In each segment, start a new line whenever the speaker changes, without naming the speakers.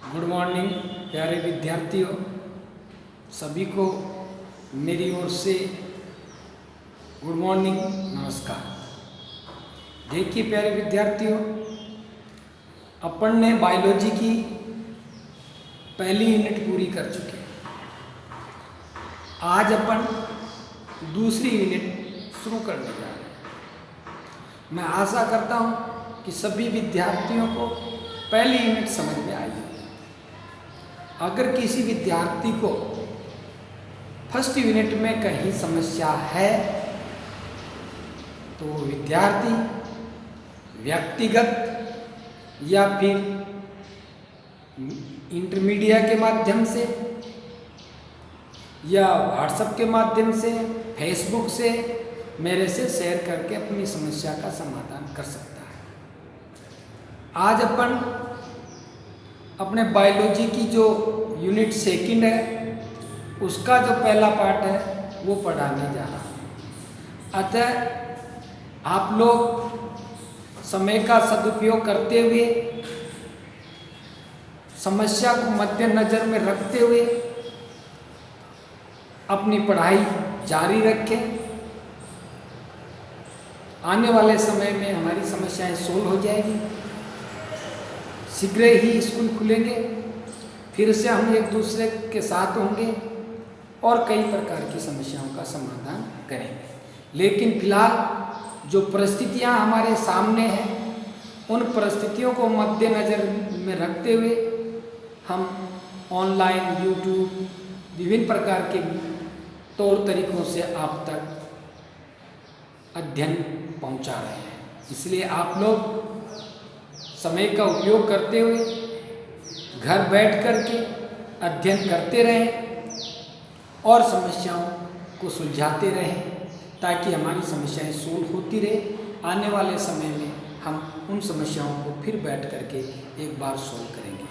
Good morning प्यारे विद्यार्थियों, सभी को मेरी ओर से गुड मॉर्निंग, नमस्कार। देखिए प्यारे विद्यार्थियों, अपन ने बायोलॉजी की पहली यूनिट पूरी कर चुके हैं। आज अपन दूसरी यूनिट शुरू करने जा रहे हैं। मैं आशा करता हूँ कि सभी विद्यार्थियों को पहली यूनिट समझ में आई है। अगर किसी विद्यार्थी को फर्स्ट यूनिट में कहीं समस्या है तो वो विद्यार्थी व्यक्तिगत या फिर इंटरमीडिया के माध्यम से या व्हाट्सएप के माध्यम से, फेसबुक से मेरे से शेयर करके अपनी समस्या का समाधान कर सकता है। आज अपन अपने बायोलॉजी की जो यूनिट सेकंड है उसका जो पहला पार्ट है वो पढ़ाने जा रहा हूँ। अतः आप लोग समय का सदुपयोग करते हुए, समस्या को मद्देनजर में रखते हुए अपनी पढ़ाई जारी रखें। आने वाले समय में हमारी समस्याएं सोल्व हो जाएगी। शीघ्र ही स्कूल खुलेंगे, फिर से हम एक दूसरे के साथ होंगे और कई प्रकार की समस्याओं का समाधान करेंगे। लेकिन फिलहाल जो परिस्थितियां हमारे सामने हैं उन परिस्थितियों को मद्देनजर में रखते हुए हम ऑनलाइन, यूट्यूब, विभिन्न प्रकार के तौर तरीकों से आप तक अध्ययन पहुंचा रहे हैं। इसलिए आप लोग समय का उपयोग करते हुए घर बैठ कर के अध्ययन करते रहें और समस्याओं को सुलझाते रहें ताकि हमारी समस्याएं सोल्व होती रहे। आने वाले समय में हम उन समस्याओं को फिर बैठ कर के एक बार सोल्व करेंगे।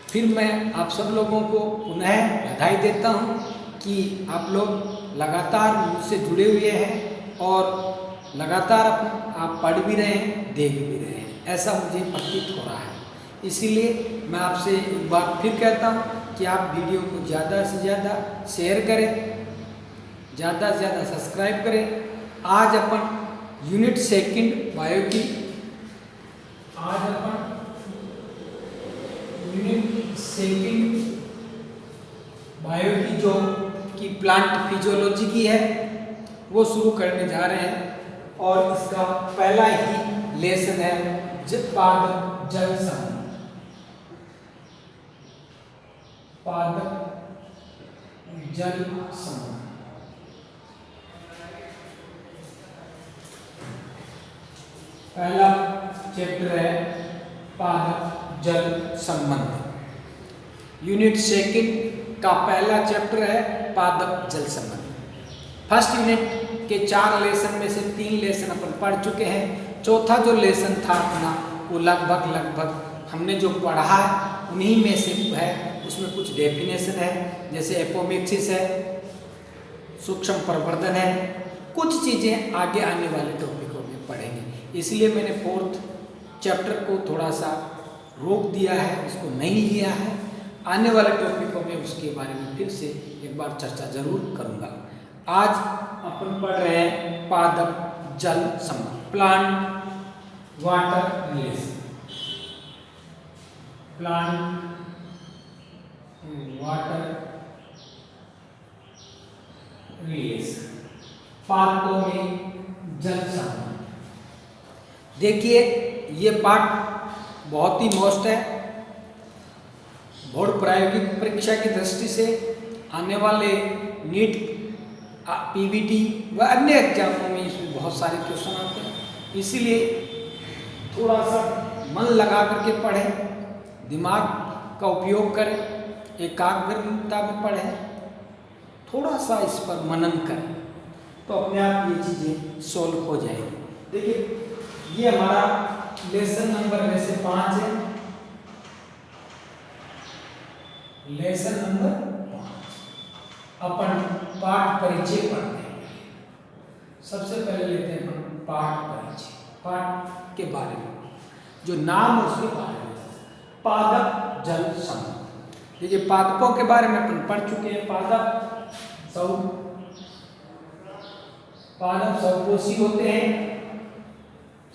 फिर मैं आप सब लोगों को पुनः बधाई देता हूं कि आप लोग लगातार मुझसे जुड़े हुए हैं और लगातार आप पढ़ भी रहे हैं, देख भी रहे हैं, ऐसा मुझे प्रतीत हो रहा है। इसीलिए मैं आपसे एक बार फिर कहता हूँ कि आप वीडियो को ज़्यादा से ज़्यादा शेयर करें, ज़्यादा से ज़्यादा सब्सक्राइब करें। आज अपन यूनिट सेकंड बायो की जो कि प्लांट फिजियोलॉजी की है वो शुरू करने जा रहे हैं और इसका पहला ही लेसन है पादप जल समूह। पादप जल समूह पहला चैप्टर है पादप जल संबंध। यूनिट सेकंड का पहला चैप्टर है पादप जल संबंध। फर्स्ट यूनिट के 4 लेसन में से 3 लेसन अपन पढ़ चुके हैं। चौथा जो लेसन था अपना वो लगभग हमने जो पढ़ा है उन्हीं में से है। उसमें कुछ डेफिनेशन है, जैसे एपोमिक्सिस है, सूक्ष्म प्रवर्धन है, कुछ चीज़ें आगे आने वाले टॉपिकों में पढ़ेंगे। इसलिए मैंने 4th चैप्टर को थोड़ा सा रोक दिया है, उसको नहीं लिया है। आने वाले टॉपिकों में उसके बारे में फिर से एक बार चर्चा जरूर करूँगा। आज अपन पढ़ रहे हैं पादप जल संबंध, plant water relation. Plant water relation, पादपों में जल संबंध। देखिए ये पाठ बहुत ही मोस्ट है। बोर्ड प्रायोगिक परीक्षा की दृष्टि से आने वाले नीट, पीवीटी व अन्य एग्जामों में इसमें बहुत सारे क्वेश्चन आते हैं। इसीलिए थोड़ा सा मन लगा करके पढ़ें, दिमाग का उपयोग करें, एकाग्रता में पढ़ें, थोड़ा सा इस पर मनन करें तो अपने आप ये चीज़ें सोल्व हो जाएगी। देखिए ये हमारा लेसन नंबर वैसे 5 है। लेसन नंबर 5 अपन पाठ परिचय पढ़ते हैं। सबसे पहले लेते हैं अपन पाठ परिचय, पाठ के बारे में, जो नाम उसके बारे में। पादप जल संबंध। देखिए पादपों के बारे में अपन पढ़ चुके हैं। पादप स्वकोषी होते हैं,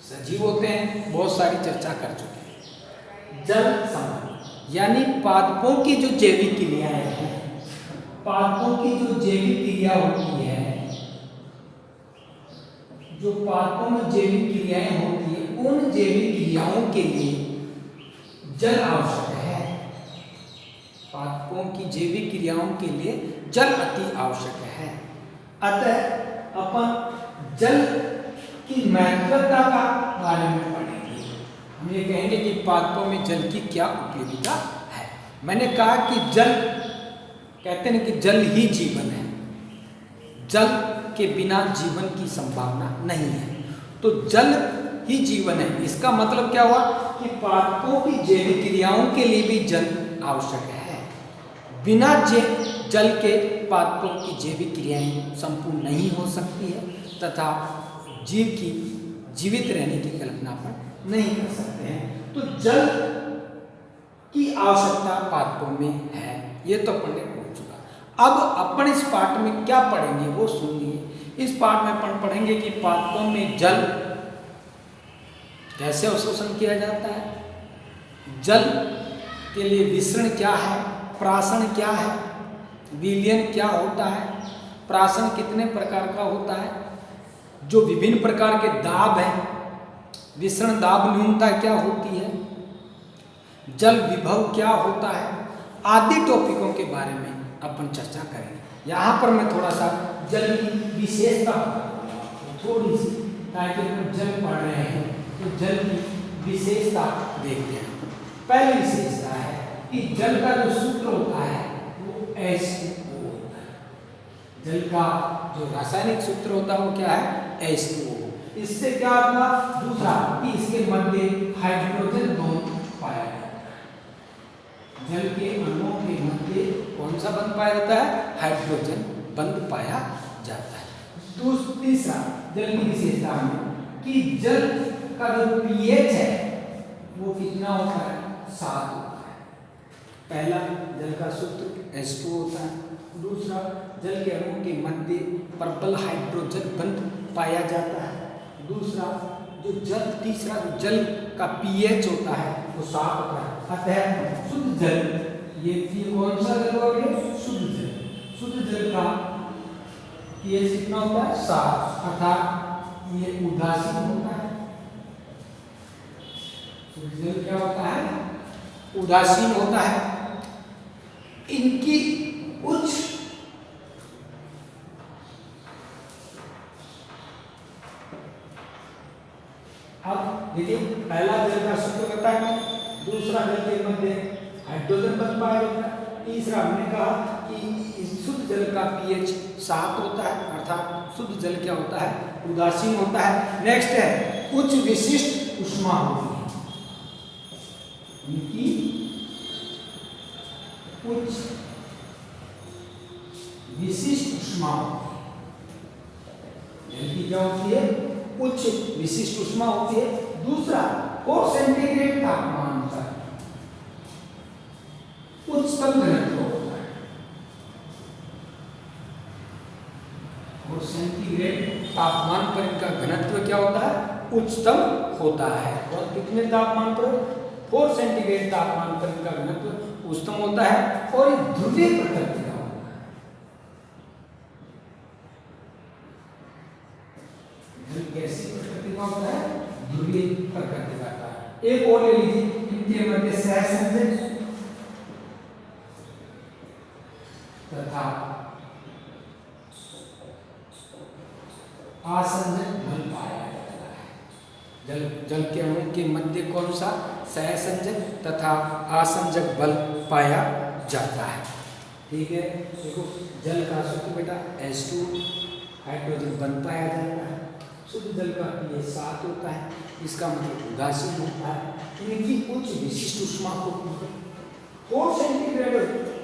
सजीव होते हैं, बहुत सारी चर्चा कर चुके हैं। जल संबंध यानी पादपों की जो जैविक क्रियाएं हैं, पादपों की जो जैविक क्रिया होती है, जो पादपों में जैविक क्रियाएं होती है, उन जैविक क्रियाओं के लिए जल आवश्यक है। पादपों की जैविक क्रियाओं के लिए जल अति आवश्यक है। अतः अपन जल की महत्वता का बारे में पढ़ेंगे। हम ये कहेंगे कि पादपों में जल की क्या उपयोगिता है। मैंने कहा कि जल, कहते हैं कि जल ही जीवन है, जल के बिना जीवन की संभावना नहीं है। तो जल ही जीवन है, इसका मतलब क्या हुआ कि पादपों की जैविक क्रियाओं के लिए भी जल आवश्यक है। बिना जल के पादपों की जैविक क्रियाएं संपूर्ण नहीं हो सकती है तथा जीव की जीवित रहने की कल्पना पर नहीं कर सकते हैं। तो जल की आवश्यकता पादपों में है, ये तो अपन ने पढ़ चुका। अब अपन इस पाठ में क्या पढ़ेंगे वो सुनिए। इस पाठ में अपन पढ़ेंगे कि पादपों में जल कैसे अवशोषण किया जाता है, जल के लिए विसरण क्या है, प्राशन क्या है, विलयन क्या होता है, प्राशन कितने प्रकार का होता है, जो विभिन्न प्रकार के दाब हैं, विसरण दाब न्यूनता क्या होती है, जल विभव क्या होता है, आदि टॉपिकों के बारे में अपन चर्चा करेंगे। यहाँ पर मैं थोड़ा सा जल की विशेषता थोड़ी सी, ताकि हम जल पढ़ रहे हैं तो जल की विशेषता देखते हैं। पहली विशेषता है कि जल का जो सूत्र होता है वो H2O होता है। जल का जो रासायनिक सूत्र होता है वो क्या है, H2O। इससे क्या होगा, दूसरा कि इसके मध्य हाइड्रोजन बॉन्ड पाया जाता है। जल के अणुओं के मध्य कौन सा बंध पाया जाता है, हाइड्रोजन बंध पाया जाता है। तीसरा जल की विशेषता में कि जल का जो pH है वो कितना होता है, 7 होता है। पहला जल का सूत्र H2 होता है, दूसरा जल के अणुओं के मध्य प्रबल हाइड्रोजन बंध पाया जाता है, दूसरा जो जल, तीसरा जो जल का pH होता है वो 7 होता है। अतः शुद्ध जल, ये कौन सा जल हो गया, शुद्ध जल। शुद्ध जल का pH कितना होता है, 7, अर्थात ये उदासीन होता है। शुद्ध जल क्या होता है, उदासीन होता है। इनकी उच्च अब देखिए, पहला जल का सूत्र बताया, दूसरा जल के मध्य हाइड्रोजन बंध पाया जाता है, तीसरा हमने कहा कि शुद्ध जल का pH 7 होता है, अर्थात शुद्ध जल क्या होता है, उदासीन होता है। नेक्स्ट है उच्च विशिष्ट ऊष्मा होती है, इनकी उच्च विशिष्ट ऊष्मा होती है। जल की क्या होती है, उच्च विशिष्ट ऊष्मा होती है। दूसरा 4 सेंटीग्रेड तापमान पर उच्चतम घनत्व होता है। 4 सेंटीग्रेड तापमान पर इनका घनत्व क्या होता है, उच्चतम होता है। और कितने तापमान पर, 4 सेंटीग्रेड तापमान पर इनका घनत्व उच्चतम होता है। और ये ध्रुवीय प्रकृति का होता है। कैसी प्रकृति का होता है, ध्रुवीय प्रकृति का होता है। एक और ले लीजिए, इनके मध्य सहसंयोजक तथा आसंजक बल पाया जाता है। जल के अणुओं के मध्य कौन सा, सहसंजक तथा आसंजक बल पाया जाता है। ठीक है, देखो जल का सूत्र बेटा H2, हाइड्रोजन बंध पाया जाता है। शुद्ध जल का pH 7 होता है, इसका मतलब उदासीन होता है। इनकी उच्च विशिष्ट ऊष्मा होती है। 4 सेंटीग्रेड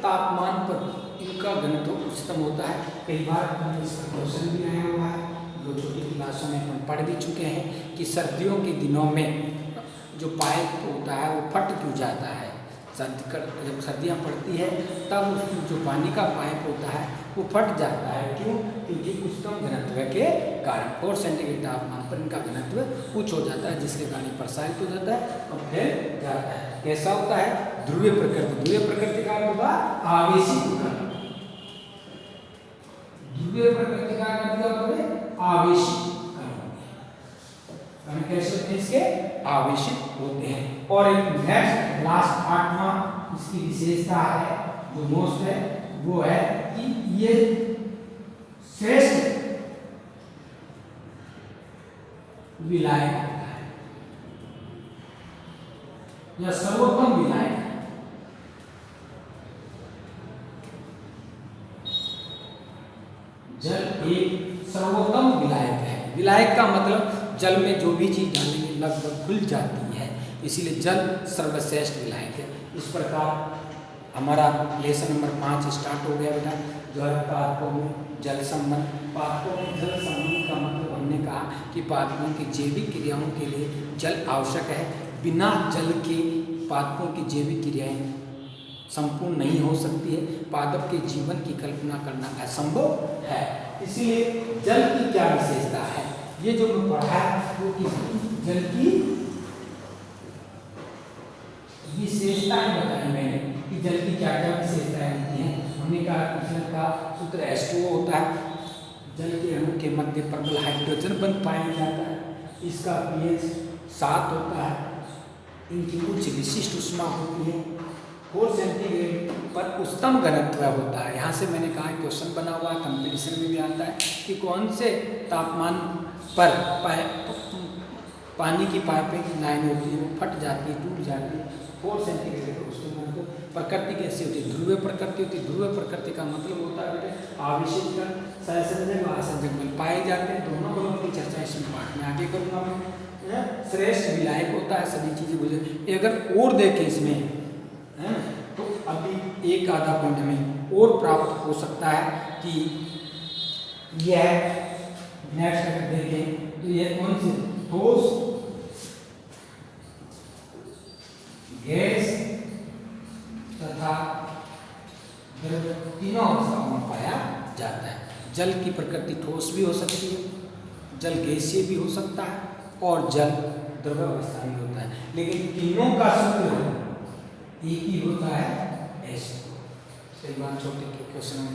तापमान पर इनका घनत्व उच्चतम होता है। कई बार इसका क्वेश्चन भी आया हुआ है, जो छोटी क्लासों में हम पढ़ भी चुके हैं कि सर्दियों के दिनों में जो पाइप होता है वो फट क्यों जाता है। जब सर्दियाँ पड़ती है तब उसमें जो पानी का पाइप होता है वो फट जाता है। क्यों? क्योंकि उच्चतम घनत्व के कारण 4 सेंटीग्रेड तापमान पर इनका घनत्व उच्च हो जाता है, जिसके कारण प्रसारित हो जाता है और फैल जाता है। कैसा होता है? ध्रुवीय प्रकृति। ध्रुवीय प्रकृति का अर्थ होगा आवेशित कण। ध्रुवीय प्रकृति का अर्थ होगा आवेशित कण। कैसे होते हैं? इसके आवेशित होते हैं। और एक नेक्स्ट लास्ट 8वां इसकी विशेषता है जो मोस्ट है, वो है कि ये श्रेष्ठ विलायक होता है या सर्वोत्तम विलायक है। जल एक सर्वोत्तम विलायक है। विलायक का मतलब जल में जो भी चीज डालेंगे लगभग घुल जाती है, इसीलिए जल सर्वश्रेष्ठ विलायक है। इस प्रकार हमारा लेसन नंबर 5 स्टार्ट हो गया बेटा, जो है पादपों में जल संबंध। पादपों में जल संबंध का मतलब हमने कहा कि पादपों की जैविक क्रियाओं के लिए जल आवश्यक है। बिना जल के पादपों की जैविक क्रियाएं संपूर्ण नहीं हो सकती है। पादप के जीवन की कल्पना करना असंभव है। इसलिए जल की क्या विशेषता है, ये जो मैं पढ़ा है वो जल की विशेषताएं बताई मैंने कि जल की क्या क्या विशेषताएं होती हैं। हमने कहा कि जल का सूत्र H2O होता है। जल के अणु के मध्य प्रबल हाइड्रोजन बंध पाया जाता है। इसका pH 7 होता है। इनकी उच्च विशिष्ट ऊष्मा होती है। 4 सेंटीग्रेड पर उच्चतम घनत्व होता है। यहाँ से मैंने कहा क्वेश्चन बना हुआ है, कंपटीशन में भी आता है कि कौन से तापमान पर पानी की पाइपें की लाइन होती है वो फट जाती है, टूट जाती है। 4 सेंटीग्रेड पर उच्चतम घनत्व। प्रकृति कैसी होती है? ध्रुवीय प्रकृति होती है। ध्रुवीय प्रकृति का मतलब होता है बेटे आवेशित कण सहसंजक व असंजक बल पाए जाते हैं। दोनों बलों की चर्चा इस पाठ में आगे करूँगा मैं। श्रेष्ठ विलायक होता है, सभी चीजें गुजर। अगर और देखें इसमें है तो अभी एक आधा पॉइंट हमें और प्राप्त हो सकता है कि यह नेक्स्ट अगर देखें तो यह कौन सी ठोस, गैस तथा द्रव तीनों अवस्थाओं में पाया जाता है। जल की प्रकृति ठोस भी हो सकती है, जल गैसीय भी हो सकता है और जल द्रव अवस्था भी होता है, लेकिन तीनों का सूत्र एक ही होता है H2O। कई बार छोटे क्वेश्चन में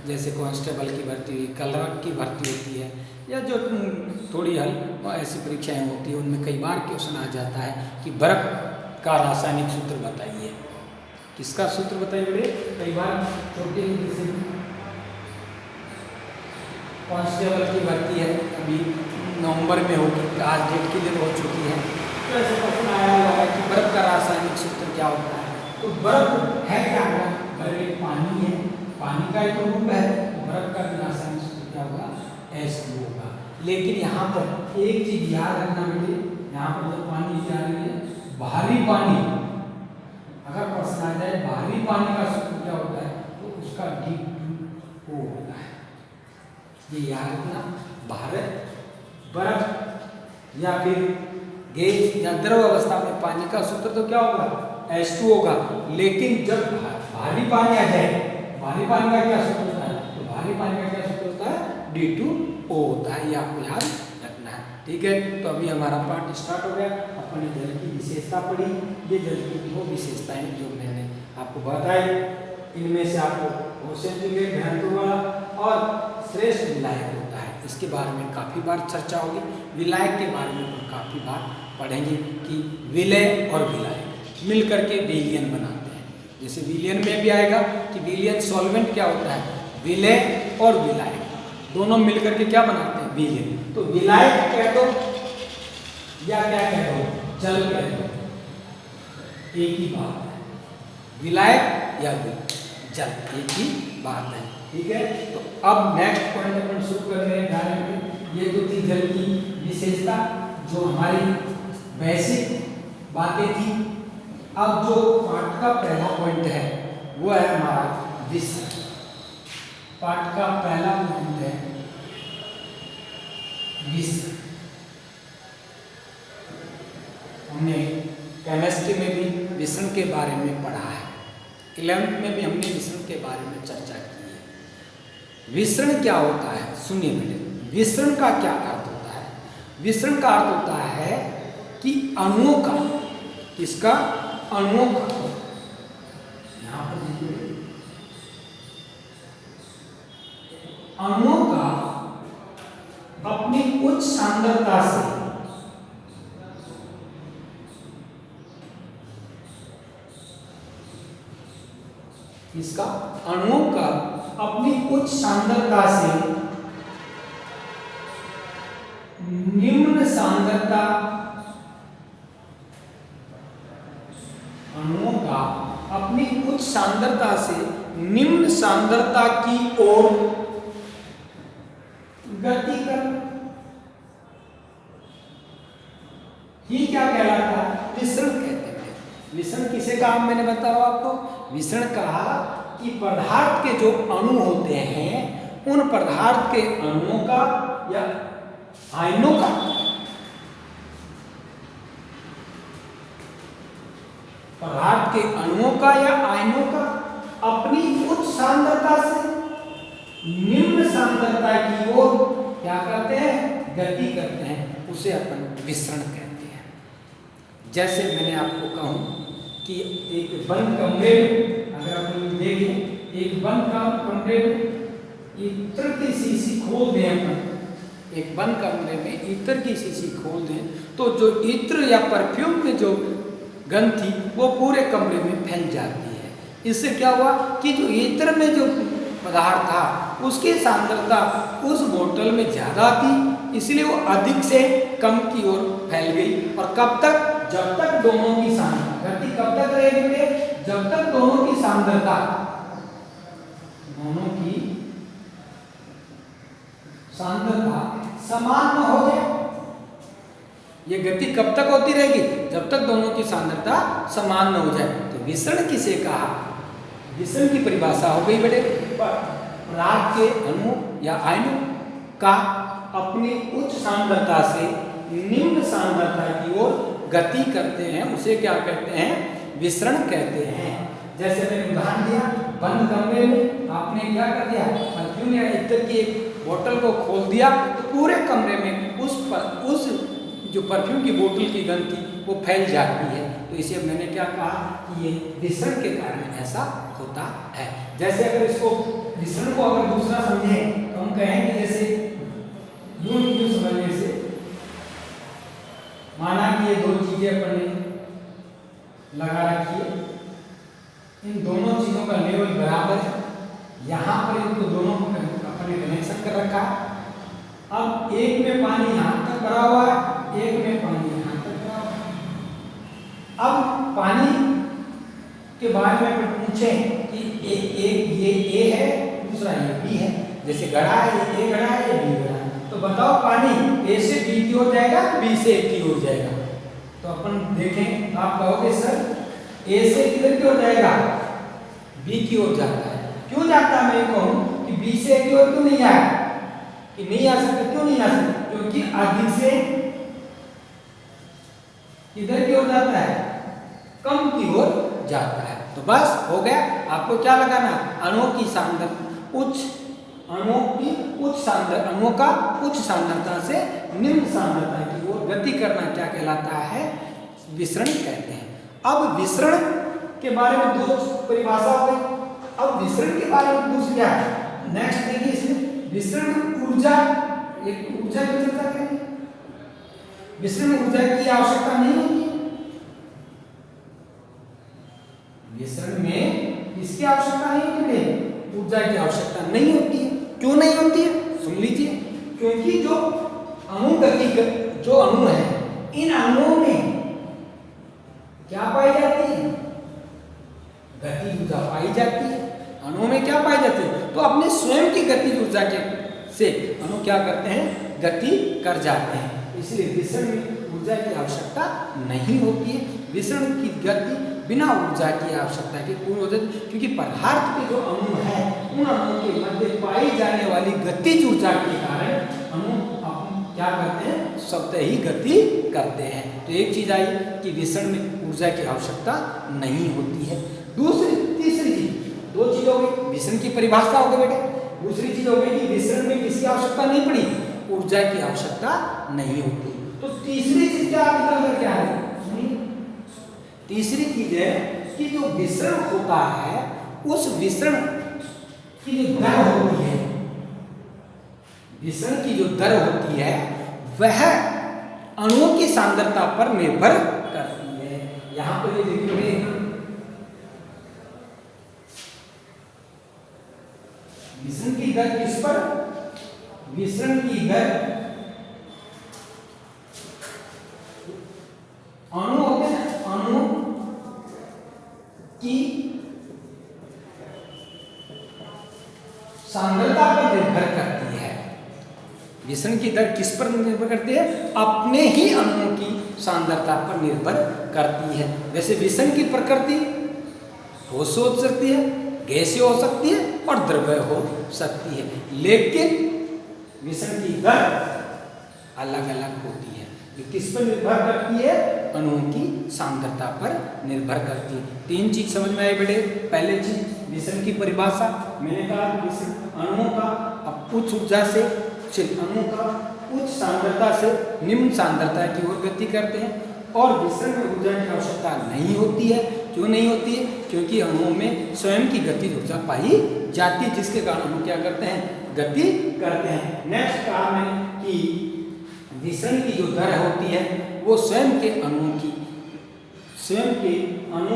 जैसे कांस्टेबल की भर्ती हुई, क्लर्क की भर्ती होती है या जो थोड़ी ऐसी परीक्षाएं होती है उनमें कई बार क्वेश्चन आ जाता है कि बर्फ का रासायनिक सूत्र बताइए। किसका सूत्र बताइए बड़े? कई बार छोटे जैसे कांस्टेबल की भर्ती है, अभी नवंबर में होगी, आज डेट की लिए हो चुकी है, तो ऐसे क्वेश्चन आया हुआ है कि बर्फ का रासायनिक सूत्र क्या होता है। तो बर्फ है क्या होगा? बर्फ एक पानी है, पानी का एक रूप है, तो बर्फ का रासायनिक सूत्र क्या होगा? H2O होगा। लेकिन यहाँ पर एक चीज याद रखना बेटे, यहाँ पर जब पानी जा रही है भारी पानी, अगर प्रश्न आ जाए भारी पानी का सूत्र क्या होता है तो उसका D2O होता है। ये याद रखना। भारत बर्फ या फिर गैस या द्रव अवस्था में पानी का सूत्र तो क्या होगा? H2O होगा। लेकिन जब भारी पानी आ जाए, भारी पानी का क्या सूत्र होता है? तो भारी पानी का क्या सूत्र होता है? D2O होता है। ये आपको याद रखना है, ठीक है। तो अभी हमारा पाठ स्टार्ट हो गया। अपने जल की विशेषता पढ़ी। ये जल की 2 विशेषताएं जो मैंने आपको बताई, इनमें से आपको 4 सेंटीग्रेड घनत्व वाला और श्रेष्ठ विलायक होता है, इसके बारे में काफ़ी बार चर्चा होगी। विलायक के बारे में तो काफ़ी बार पढ़ेंगे कि विलय और विलायक मिल करके विलयन बनाते हैं। जैसे विलयन में भी आएगा कि विलयन सॉल्वेंट क्या होता है? विलय और विलायक दोनों मिल करके क्या बनाते हैं? विलयन। तो विलायक कह दो या क्या कह दो? जल कह दो, एक ही बात है। विलायक या जल एक ही बात है, ठीक है। तो अब नेक्स्ट पॉइंट अपन शुरू कर रहे हैं डायरेक्ट में। ये तो थी जल की विशेषता, जो हमारी बेसिक बातें थी। अब जो पाठ का पहला पॉइंट है वो है हमारा विषय। पाठ का पहला पॉइंट है विषय। हमने केमिस्ट्री में भी विसरण के बारे में पढ़ा है। 11th में भी हमने विसरण के बारे में चर्चा की है। विसरण क्या होता है, सुनिए बेटे, विसरण का क्या अर्थ होता है? विसरण का अर्थ होता है कि अणुओं का, किसका? अणुओं का, यहां पर देखिए, अणुओं का अपनी उच्च सांद्रता से इसका अणुओं का अपनी उच्च सांद्रता से निम्न सांद्रता, अणुओं का अपनी उच्च सांद्रता से निम्न सांद्रता की ओर गति करना, ये क्या कहलाता है? विसरण कहते हैं। विसरण किसे कहा मैंने बताया आपको? विसरण कहा कि पदार्थ के जो अणु होते हैं उन पदार्थ के अणुओं का या आयनों का पदार्थ के अणुओं का या आयनों का अपनी उच्च सांद्रता से निम्न सांद्रता की ओर क्या करते हैं? गति करते हैं, उसे अपन विसरण कहते हैं। जैसे मैंने आपको कहूं कि एक बंद कमरे में अगर अपन देखें, एक बंद कमरे में इत्र की शीशी खोल दें अपन, एक बंद कमरे में इत्र की शीशी खोल दें तो जो इत्र या परफ्यूम में जो गंध थी वो पूरे कमरे में फैल जाती है। इससे क्या हुआ कि जो इत्र में जो पदार्थ था उसकी सांद्रता उस बोतल में ज़्यादा थी, इसलिए वो अधिक से कम की ओर फैल गई। और कब तक? जब तक दोनों की सांद्रता, गति कब तक रहेगी? जब तक दोनों की सांद्रता, दोनों की सांद्रता समान न हो जाए। ये गति कब तक होती रहेगी? जब तक दोनों की सांद्रता समान न हो जाए। तो विसरण किसे कहा? विसरण की परिभाषा हो गई बेटे, पदार्थ के अणु या आयनों का अपनी उच्च सांद्रता से निम्न सांद्रता की ओर गति करते हैं, उसे क्या कहते हैं? विसरण कहते हैं। जैसे मैंने उदाहरण दिया, बंद कमरे में आपने क्या कर दिया? परफ्यूम या इत्र की एक बोतल को खोल दिया तो पूरे कमरे में उस जो परफ्यूम की बोतल की गंध थी वो फैल जाती है। तो इसे मैंने क्या कहा कि ये विसरण के कारण ऐसा होता है। जैसे अगर इसको विसरण को अगर दूसरा समझें तो हम कहेंगे जैसे यूं समझने से, माना कि ये दो चीजें अपन ने लगा रखी है, इन दोनों चीजों का लेवल बराबर है, यहाँ पर इनको दोनों को अपन ने कनेक्शन कर रखा है। अब एक में पानी यहाँ तक भरा हुआ है, एक में पानी यहाँ तक भरा हुआ है। अब पानी के बारे में अपन पूछें कि एक ये ए है, दूसरा ये बी है, जैसे घड़ा है, ये ए घड़ा है, ये बी घड़ा है, तो बताओ पानी ए से बी की ओर जाएगा, बी से ए की ओर जाएगा? तो अपन देखें, आप कहोगे सर ए से किधर की ओर जाएगा? बी की ओर जाता है। क्यों जाता है? मैं कहूँ कि बी से ए की ओर क्यों नहीं आया? कि नहीं आ सकता। क्यों नहीं आ सकता? क्योंकि अधिक से किधर की ओर जाता है? कम की ओर जाता है। तो बस हो गया। आपको क्या लगाना? अणुओं की सांद्रता उच्च, अणुओं का उच्च सांद्रता से निम्न सांद्रता की ओर गति करना क्या कहलाता है? विसरण कहते हैं। अब विसरण के बारे में दो परिभाषा हो गई। अब विसरण के बारे में दूसरी क्या है? नेक्स्ट देखिए, इसमें विसरण ऊर्जा, एक ऊर्जा की चर्चा करेंगे। विसरण ऊर्जा की आवश्यकता नहीं होती। विसरण में इसकी आवश्यकता नहीं होती, ऊर्जा की आवश्यकता नहीं होती है। क्यों नहीं होती है? सुन लीजिए, क्योंकि जो अणु है, इन अणुओं में क्या पाई जाती है? गति ऊर्जा पाई जाती है। अणुओं में क्या पाई जाती है? तो अपने स्वयं की गति ऊर्जा के से अणु क्या करते हैं? गति कर जाते हैं। इसलिए विसरण में ऊर्जा की आवश्यकता नहीं होती है। विसरण की गति बिना ऊर्जा की आवश्यकता के पूर्ण हो जाती है, क्योंकि पदार्थ के जो अणु है उन अणुओं के मध्य पाई जाने वाली गतिज ऊर्जा के कारण अणु क्या करते हैं, स्वतः ही गति करते हैं। तो एक चीज आई कि विसरण में ऊर्जा की आवश्यकता नहीं होती है। तीसरी चीज, दो चीज हो गई, विसरण की परिभाषा हो गई बेटे। दूसरी चीज हो गई कि विसरण में किसकी आवश्यकता नहीं पड़ी, ऊर्जा की आवश्यकता नहीं होती। तो तीसरी चीज क्या क्या है, तीसरी चीज है कि जो विसरण होता है उस विसरण की जो दर होती है, विसरण की जो दर होती है वह अणुओं की सांद्रता पर निर्भर करती है। यहां पर ये देखिए, विसरण की दर किस पर, विसरण की दर अणु होते हैं, अणु की सांद्रता पर निर्भर करती है। विसरण की दर किस पर निर्भर करती है, अपने ही अणुओं की सांद्रता पर निर्भर करती है। वैसे विसरण की प्रकृति ठोस हो सकती है, गैसीय हो सकती है और द्रव्य हो सकती है, लेकिन विसरण की दर अलग अलग होती है। ये किस पर निर्भर करती है, अणुओं की सांद्रता पर निर्भर करती है। तीन चीज समझ में आई बेटे। पहले चीज विसरण की परिभाषा, मैंने कहा अणुओं का उच्च ऊर्जा से, अणुओं का उच्च सांद्रता से निम्न सांद्रता की ओर गति करते हैं, और विसरण में ऊर्जा की आवश्यकता नहीं होती है। क्यों नहीं होती है, क्योंकि अणुओं में स्वयं की गतिज ऊर्जा पाई जाती है, जिसके कारण हम क्या करते हैं, गति करते हैं। नेक्स्ट कहा मैंने कि विसरण की जो दर होती है वो स्वयं के अणुओं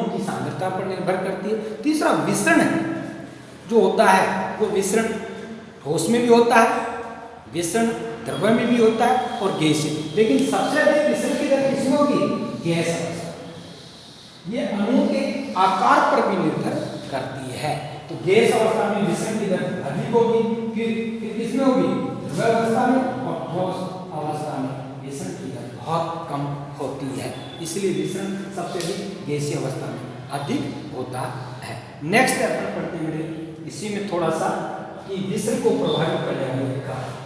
की सांद्रता पर निर्भर करती है। तीसरा, विसरण जो होता है वो विसरण ठोस में भी होता है, विसरण द्रव्य में भी होता है और गैस में। लेकिन सबसे अधिक विसरण की दर किसमें होगी, गैस अवस्था। ये अणुओं के आकार पर भी निर्भर करती है। तो गैस अवस्था में विसरण की दर अधिक होगी, फिर किसमें होगी, द्रव्य अवस्था में, और ठोस अवस्था में विसरण की दर बहुत कम होती है। इसलिए विसरण सबसे अधिक गैसीय अवस्था में अधिक होता है। नेक्स्ट अपन पढ़ते हैं इसी में थोड़ा सा कि विसरण को प्रभावित करने वाले कारक।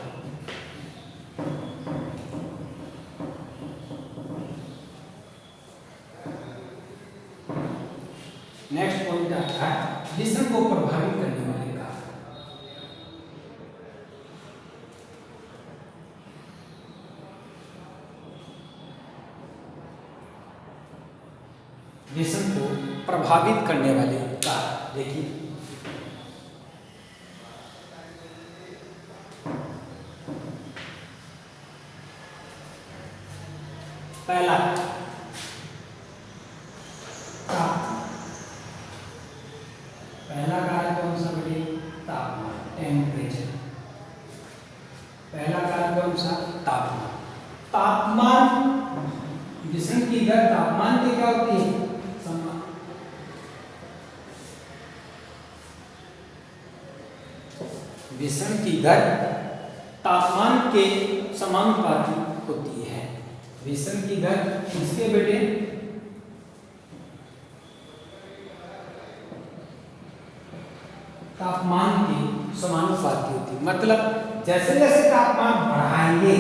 नेक्स्ट पॉइंट आता है विसरण को प्रभावित करने वाले कारक। विसरण को प्रभावित करने वाले कारक देखिए, पहला कारक कौन सा बेटे, तापमान, टेम्परेचर। पहला कारक कौन सा, तापमान। तापमान, विसरण की दर तापमान की क्या होती है, समान। विसरण की दर तापमान के समानुपाती होती है। विसरण की दर किसके बेटे, तापमान के समानुपाती होती है। मतलब जैसे जैसे तापमान बढ़ाएंगे,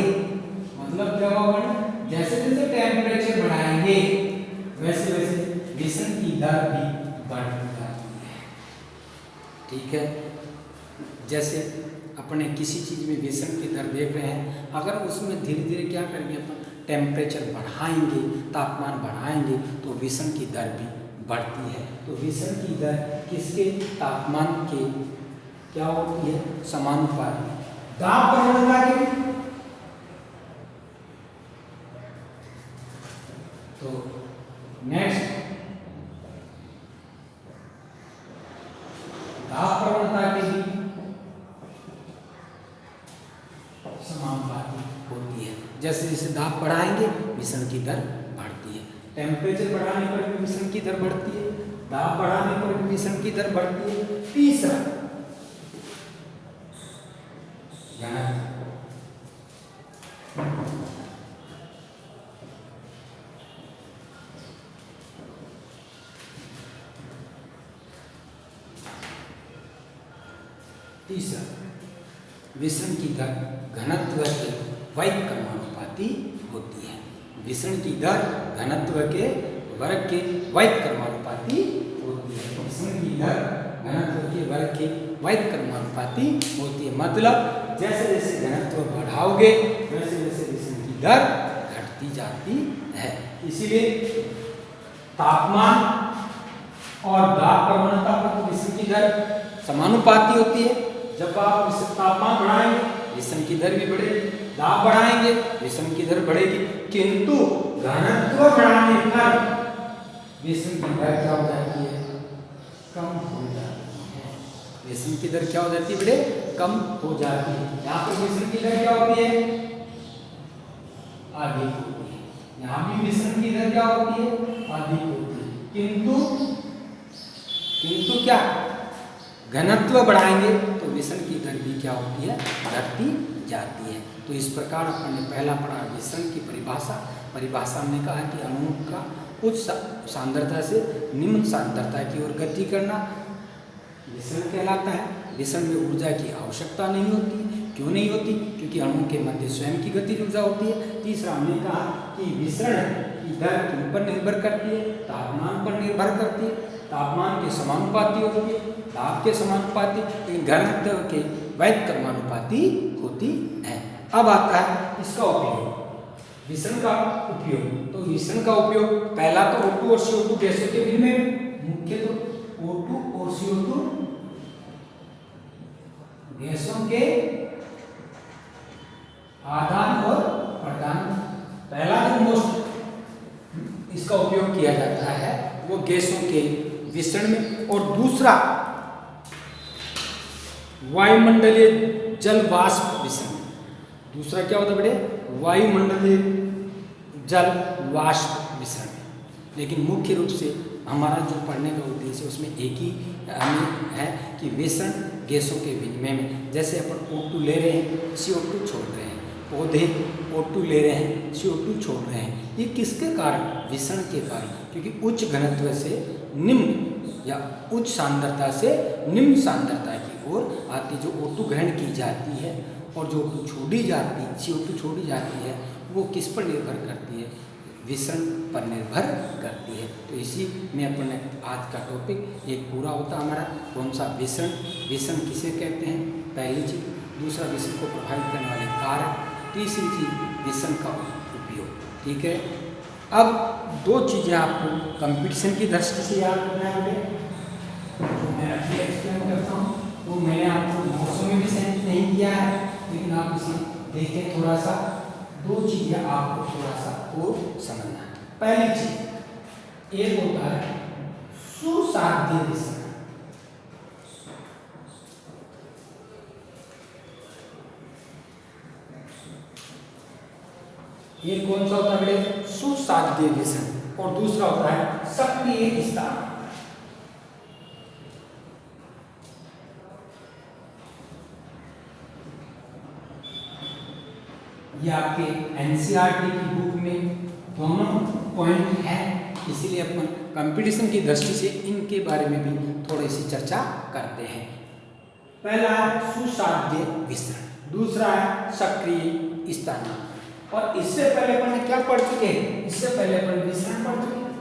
मतलब क्या होगा, जैसे जैसे टेम्परेचर बढ़ाएंगे वैसे वैसे विसरण की दर भी बढ़ती जाती है। ठीक है, जैसे अपने किसी चीज में विसरण की दर देख रहे हैं, अगर उसमें धीरे धीरे क्या करेंगे अपन, टेम्परेचर बढ़ाएंगे, तापमान बढ़ाएंगे तो विसरण की दर भी बढ़ती है। तो विसरण की दर किसके, तापमान के क्या होती है, समानुपाती। दाब प्रवणता की, तो नेक्स्ट दाब प्रवणता की भी समानुपाती होती है। जैसे जैसे दाब बढ़ाएंगे विसरण की दर बढ़ती है, टेम्परेचर बढ़ाने पर भी विसरण की दर बढ़ती है, दाब बढ़ाने पर भी विसरण की दर बढ़ती है। तीसरा, विसरण की दर घनत्व के वैध क्रमानुपाती होती है। विसरण की दर घनत्व के वर्ग के वैध क्रमानुपाती होती है। विसरण की दर घनत्व के वर्ग के वैध क्रमानुपाती होती है। मतलब जैसे जैसे घनत्व बढ़ाओगे वैसे वैसे विसरण की दर घटती जाती है। इसीलिए तापमान और दाब प्रवणता पर विसरण की दर समानुपाती होती है। जब आप तापमान बढ़ाएंगे विसरण की दर भी बढ़ेगी, दाब बढ़ाएंगे विसरण की दर बढ़ेगी, किंतु घनत्व बढ़ाने पर विसरण की दर क्या हो जाती है? कम हो जाती है। विसरण की दर क्या हो जाती है बेटे? कम हो जाती है। यहाँ पर विसरण की दर क्या होती है? अधिक होती है। यहाँ भी विसरण की दर क्या होती है? अधिक होती है। किंतु क्या घनत्व बढ़ाएंगे तो विसरण की दर भी क्या होती है? घटती जाती है। तो इस प्रकार अपन ने पहला पढ़ा विसरण की परिभाषा में कहा कि अणु का उच्च सांद्रता से निम्न सांद्रता की ओर गति करना विसरण कहलाता है। विसरण में ऊर्जा की आवश्यकता नहीं होती। क्यों नहीं होती? क्योंकि अणु के मध्य स्वयं की गतिज ऊर्जा होती है। तीसरा हमने कहा कि विसरण की दर किन पर निर्भर करती है? तापमान पर निर्भर करती है। तापमान के समानुपाती होती है, दाब के समानुपाती, लेकिन घनत्व के वैध क्रमानुपाती होती है। अब आता है इसका उपयोग, विसरण का उपयोग। तो विसरण का उपयोग पहला तो O2 और CO2 गैसों के विनिमय में, मुख्य तो O2 और CO2 गैसों के आदान और प्रदान, पहला जो मोस्ट इसका उपयोग किया जाता है वो गैसों के विसरण में। और दूसरा वायुमंडलीय जल वाष्प विसरण। दूसरा क्या होता है बेटे? वायुमंडलीय जल वाष्प विसरण। लेकिन मुख्य रूप से हमारा जो पढ़ने का उद्देश्य है उसमें एक ही हमें है कि विसरण गैसों के विनिमय में। जैसे अपन O2 ले रहे हैं, CO2 छोड़ रहे हैं, पौधे O2 ले रहे हैं, CO2 छोड़ रहे हैं। ये किसके कारण? विसरण के कारण। क्योंकि उच्च घनत्व से निम्न या उच्च सांद्रता से निम्न सांद्रता की ओर आती जो O2 ग्रहण की जाती है और जो छोड़ी जाती CO2 छोड़ी जाती है वो किस पर निर्भर करती है? विसरण पर निर्भर करती है। तो इसी में अपने आज का टॉपिक एक पूरा होता हमारा। कौन सा? विसरण। विसरण किसे कहते हैं? पहली चीज। दूसरा विसरण को प्रभावित करने वाले कारक। तीसरी चीज विसरण का उपयोग। ठीक है। अब दो चीजें आपको कंपटीशन की दृष्टि से याद रखना है। तो मैं अभी एक्सप्लेन करता हूँ। वो मैंने आपको नोट्सों में भी सेंड नहीं किया है, लेकिन आप इसे देखें थोड़ा सा। दो चीजें आपको थोड़ा सा और समझना है। पहली चीज एक होता है सुसाध्य विसरण। ये कौन सा होता है? सुसाध्य विसरण। और दूसरा होता है सक्रिय स्थान। ये आपके एनसीईआरटी की बुक में दोनों पॉइंट हैं, इसीलिए अपन कंपटीशन की दृष्टि से इनके बारे में भी थोड़ी सी चर्चा करते हैं। पहला है सुसाध्य विसरण, दूसरा है सक्रिय स्थानांतरण। और इससे पहले अपन क्या पढ़ चुके हैं? इससे पहले अपन विसरण पढ़ चुके हैं।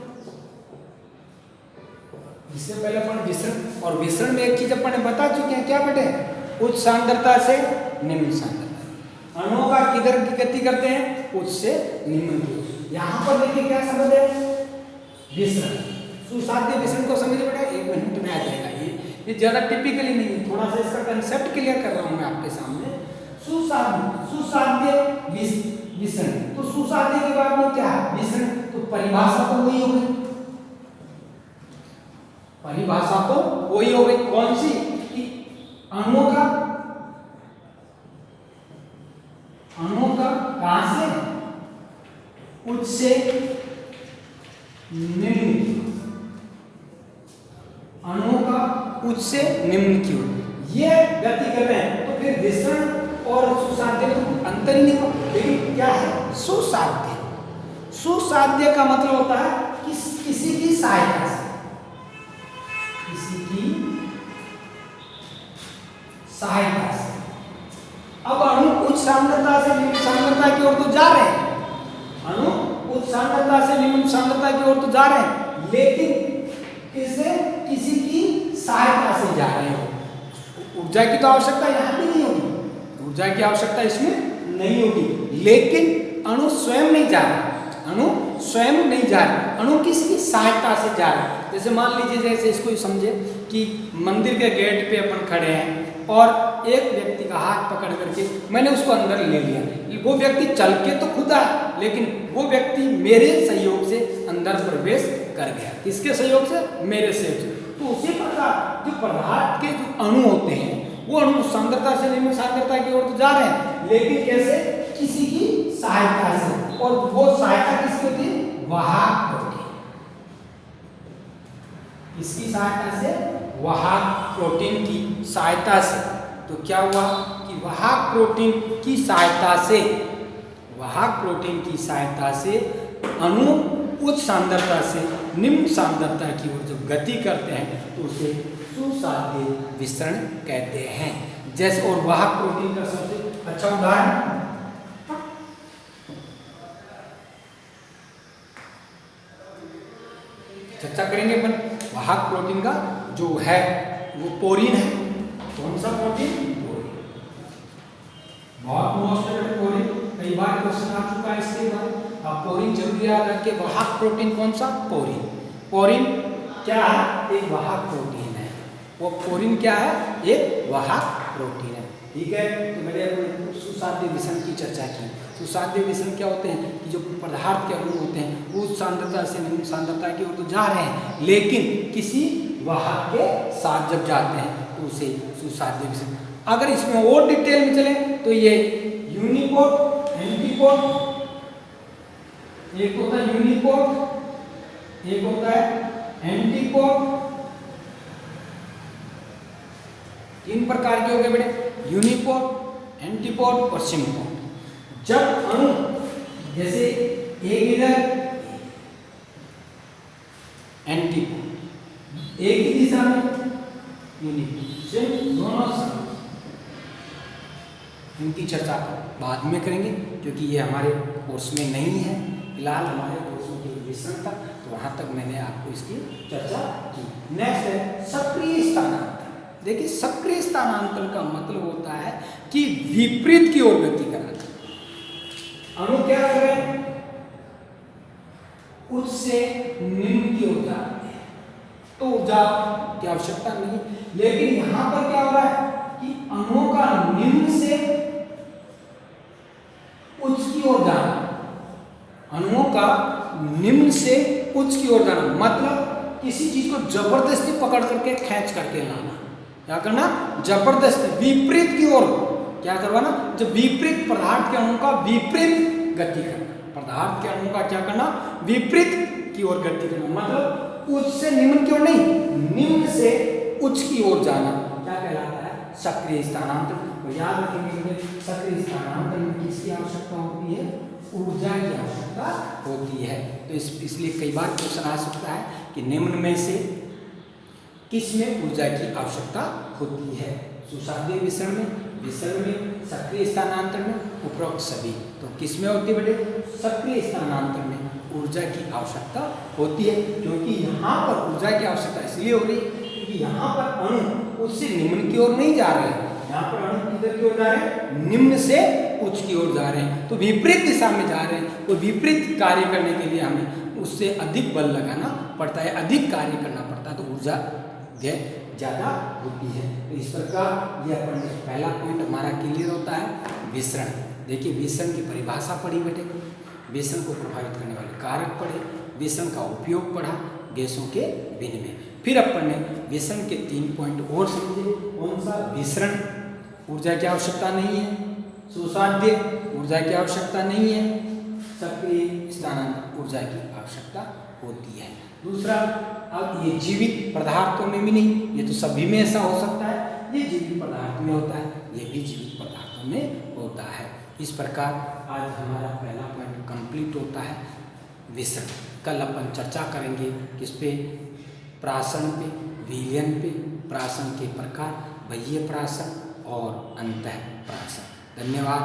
इससे पहले अपन विसरण, और विसरण में एक चीज अपन बता चुके हैं, क्या बेटे? उच्च सांद्रता से निम्न सांद्रता। अणुओं का किधर की गति करते हैं? उच्च से निम्न की। यहाँ पर देखिए क्या समझ है? विसरण, सुसाध्य विसरण को समझिए बेटा, 1 मिनट में आ जाएगा। ये ज्यादा टिपिकली नहीं है, थोड़ा सा इसका कंसेप्ट क्लियर कर रहा हूं मैं आपके सामने। सुसाध्य विसरण, तो सुसाध्य के बाद में क्या है? विसरण। तो परिभाषा तो वही हो गई, परिभाषा तो वही हो गई। कौन सी? अणुओं का कहां से? उच्च से निम्न। अणुओं का उच्च से निम्न की ओर ये गति कर रहे हैं। तो फिर विसरण और सुसाध्य में अंतर ही नहीं हो। लेकिन क्या है? सुसाध्य। सुसाध्य का मतलब होता है कि किसी की सहायता से, किसी की सहायता से। अब अणु उच्च सांद्रता से निम्न सांद्रता सांद्रता की ओर तो जा रहे हैं, अणु उच्च सांद्रता से निम्न सांद्रता की ओर तो जा रहे हैं, लेकिन इसे किसी की सहायता से जा रहे हैं। ऊर्जा की तो आवश्यकता यहाँ भी नहीं होगी, ऊर्जा की आवश्यकता इसमें नहीं होगी, लेकिन अणु स्वयं नहीं जा रहा, अणु स्वयं नहीं जा रहा, अणु किसकी सहायता से जा रहा है। जैसे मान लीजिए, जैसे इसको समझे कि मंदिर के गेट पे अपन खड़े हैं और एक व्यक्ति का हाथ पकड़ करके मैंने उसको अंदर ले लिया, वो व्यक्ति चल के तो खुद आया, लेकिन वो व्यक्ति मेरे सहयोग से अंदर प्रवेश कर गया। किसके सहयोग से? मेरे सहयोग से। तो उसी प्रकार जो पदार्थ के जो अणु होते हैं वो अणु सांद्रता से निम्न सांद्रता की ओर तो जा रहे हैं, लेकिन कैसे? किसी की सहायता से। और वो सहायता किसकी होती है? वाहक प्रोटीन। इसकी सहायता से, वाहक प्रोटीन की सहायता से। तो क्या हुआ कि वाहक प्रोटीन की सहायता से, वाहक प्रोटीन की सहायता से अणु उच्च सांद्रता से निम्न सांद्रता की ओर जब गति करते हैं तो उसे सुसाध्य विसरण कहते हैं। जैसे, और वाहक प्रोटीन का सबसे अच्छा उदाहरण चर्चा करेंगे अपन। वाहक प्रोटीन का जो है वो पोरीन है। कौन सा प्रोटीन? पोरीन। बहुत मोस्ट है पोरीन, कई बार क्वेश्चन आ चुका है इसके बाद। अब पोरीन जरूरी याद रखिए। वाहक प्रोटीन कौन सा? पोरीन। पोरीन क्या है? एक वाहक प्रोटीन है। वो पोरीन क्या है? एक वाहक प्रोटीन है। ठीक है, तो मैंने सुसाध्य विसरण की चर्चा की। सुसाध्य विसरण क्या होते हैं कि जो पदार्थ के अणु होते हैं वो सांद्रता से निम्न सांद्रता की ओर तो जा रहे हैं, लेकिन किसी वाहक के साथ जब जाते हैं तो उसे सुसाध्य विसरण। अगर इसमें और डिटेल में चले तो ये यूनिपोर्ट, एंटीपोर्ट, एक होता है यूनिपोर्ट, एक होता है एंटीपोर्ट। तीन प्रकार के हो गए बेटे, यूनिपोर्ट, एंटीपोर्ट और सिम्पोर्ट। जब अणु जैसे एक इधर एंटीपोर्ट, एक ही दिशा में यूनिपोर्ट, सिर्फ दोनों समय। इनकी चर्चा बाद में करेंगे क्योंकि ये हमारे कोर्स में नहीं है। फिलहाल हमारे कोर्सों के विषय तक, तो वहाँ तक मैंने आपको इसकी चर्चा की। नेक्स्ट है सक्रिय स्थानांतरण। देखिए, सक्रिय स्थानांतरण का मतलब होता है कि विपरीत की ओर गति करना। अणु क्या कर रहे हैं? उच्च से निम्न की ओर जा रहे हैं, तो ऊर्जा की आवश्यकता नहीं। लेकिन यहां पर क्या हो रहा है कि अणुओं का निम्न से उच्च की ओर जाना, अणुओं का निम्न से उच्च की ओर जाना मतलब किसी चीज को जबरदस्ती पकड़ करके खींच करके लाना। क्या करना? जबरदस्ती विपरीत की ओर क्या करवाना? जब विपरीत पदार्थ के अणु का विपरीत गति करना, पदार्थ के अणु का क्या करना? विपरीत की ओर गति करना, मतलब उच्च से निम्न की ओर नहीं, निम्न से उच्च की ओर जाना क्या कहलाता है? सक्रिय स्थानांतरण। तो याद रखेंगे, सक्रिय स्थानांतरण में किसकी आवश्यकता होती है? ऊर्जा की आवश्यकता होती है। तो इसलिए कई बार क्वेश्चन आ सकता है कि निम्न में से किसमें ऊर्जा की आवश्यकता होती है? सुसाध्य विसरण में, सक्रिय स्थानांतरण में, उपरोक्त सभी। तो किसमें होती है बेटे? सक्रिय स्थानांतरण में ऊर्जा की आवश्यकता होती है, क्योंकि यहाँ पर ऊर्जा की आवश्यकता इसलिए हो रही है क्योंकि यहाँ पर अणु उससे निम्न की ओर नहीं जा रहे हैं, यहाँ पर अणु किधर की ओर जा रहे हैं? निम्न से उच्च की ओर जा रहे हैं, तो विपरीत दिशा में जा रहे हैं। तो विपरीत कार्य करने के लिए हमें उससे अधिक बल लगाना पड़ता है, अधिक कार्य करना पड़ता है, तो ऊर्जा ज़्यादा होती है। तो इस प्रकार ये अपन पहला पॉइंट हमारा क्लियर होता है विसरण। देखिए, विसरण की परिभाषा पढ़ी बेटे, विसरण को प्रभावित करने वाले कारक पढ़े, विसरण का उपयोग पढ़ा, गैसों के विनिमय। फिर अपन ने विसरण के 3 पॉइंट और समझे। कौन सा? विसरण ऊर्जा की आवश्यकता नहीं है, सुसाध्य ऊर्जा की आवश्यकता नहीं है, सक्रिय स्थानांतरण ऊर्जा की आवश्यकता होती है। दूसरा, अब ये जीवित पदार्थों में भी नहीं, ये तो सभी में ऐसा हो सकता है, ये जीवित पदार्थ में होता है, ये भी जीवित पदार्थों में होता है। इस प्रकार आज हमारा पहला पॉइंट कंप्लीट होता है विसरण। कल अपन चर्चा करेंगे किस पे? प्राशन पे, विलयन पे, प्राशन के प्रकार, बाह्य प्राशन और अंतः प्राशन। धन्यवाद।